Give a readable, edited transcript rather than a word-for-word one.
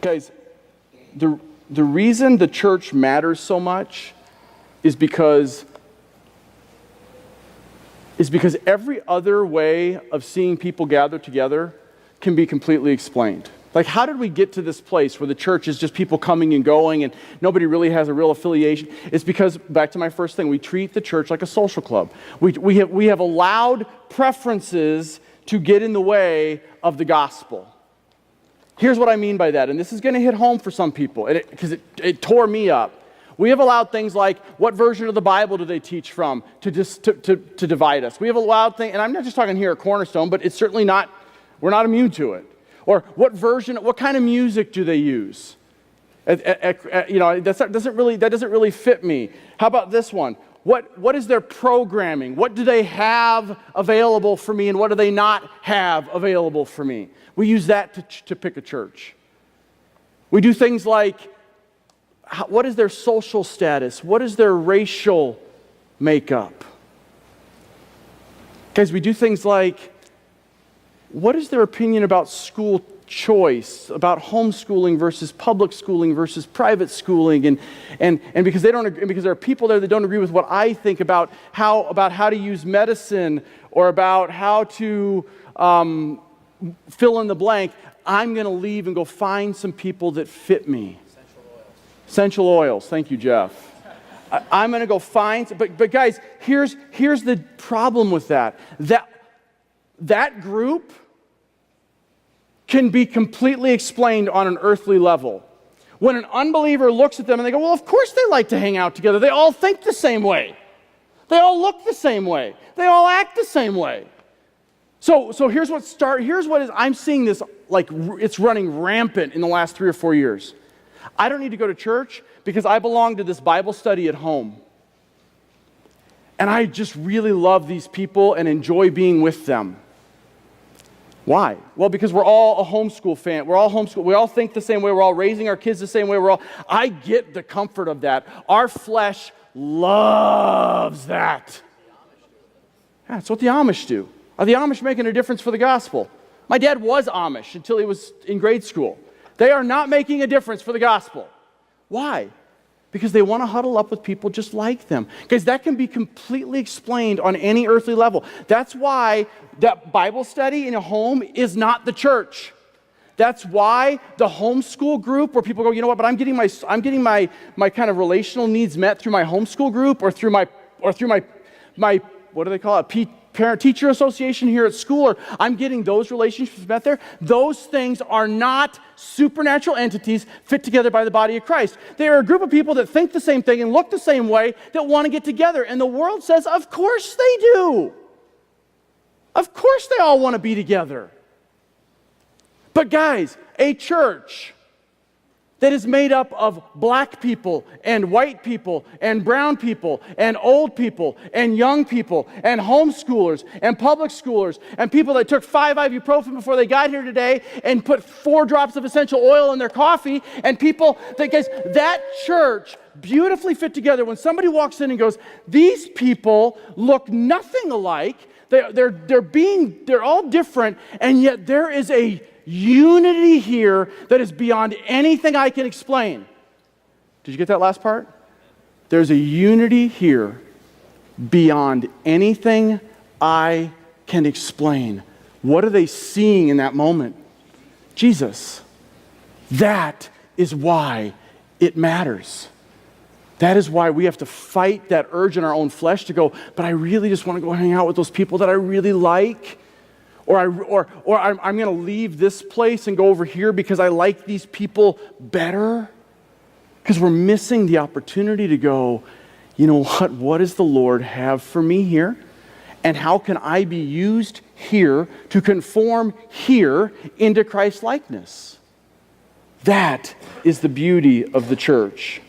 Guys, the reason the church matters so much is because every other way of seeing people gather together can be completely explained. Like, how did we get to this place where the church is just people coming and going and nobody really has a real affiliation? It's because, back to my first thing, we treat the church like a social club. We have allowed preferences to get in the way of the gospel. Here's what I mean by that, and this is going to hit home for some people, because it tore me up. We have allowed things like, what version of the Bible do they teach from, to divide us. We have allowed things, and I'm not just talking here at Cornerstone, but it's certainly not, we're not immune to it. Or what kind of music do they use? That doesn't really fit me. How about this one? What is their programming? What do they have available for me, and what do they not have available for me? We use that to pick a church. We do things like, what is their social status? What is their racial makeup? Guys, we do things like, what is their opinion about school choice, about homeschooling versus public schooling versus private schooling, and because because there are people there that don't agree with what I think about how to use medicine or about how to fill in the blank, I'm going to leave and go find some people that fit me. Essential oils. Thank you, Jeff. I'm going to go find, but guys, here's the problem with that. That group can be completely explained on an earthly level. When an unbeliever looks at them and they go, well, of course they like to hang out together. They all think the same way. They all look the same way. They all act the same way. So here's what is, I'm seeing this like it's running rampant in the last 3 or 4 years. I don't need to go to church because I belong to this Bible study at home. And I just really love these people and enjoy being with them. Why? Well, because we're all a homeschool fan. We're all homeschool. We all think the same way. We're all raising our kids the same way. I get the comfort of that. Our flesh loves that. Yeah, that's what the Amish do. Are the Amish making a difference for the gospel? My dad was Amish until he was in grade school. They are not making a difference for the gospel. Why? Because they want to huddle up with people just like them. Because that can be completely explained on any earthly level. That's why that Bible study in a home is not the church. That's why the homeschool group, where people go, you know what, but I'm getting my kind of relational needs met through my homeschool group or through my what do they call it? Parent-teacher association here at school, or I'm getting those relationships met there. Those things are not supernatural entities fit together by the body of Christ. They are a group of people that think the same thing and look the same way that want to get together. And the world says, of course they do. Of course they all want to be together. But guys, a church that is made up of black people and white people and brown people and old people and young people and homeschoolers and public schoolers and people that took 5 ibuprofen before they got here today and put 4 drops of essential oil in their coffee, and people that, guys, that church beautifully fit together. When somebody walks in and goes, these people look nothing alike, they're all different, and yet there is a unity here that is beyond anything I can explain. Did you get that last part? There's a unity here beyond anything I can explain. What are they seeing in that moment? Jesus. That is why it matters. That is why we have to fight that urge in our own flesh to go, but I really just want to go hang out with those people that I really like. Or I'm going to leave this place and go over here because I like these people better. Because we're missing the opportunity to go, you know what does the Lord have for me here? And how can I be used here to conform here into Christ's likeness? That is the beauty of the church.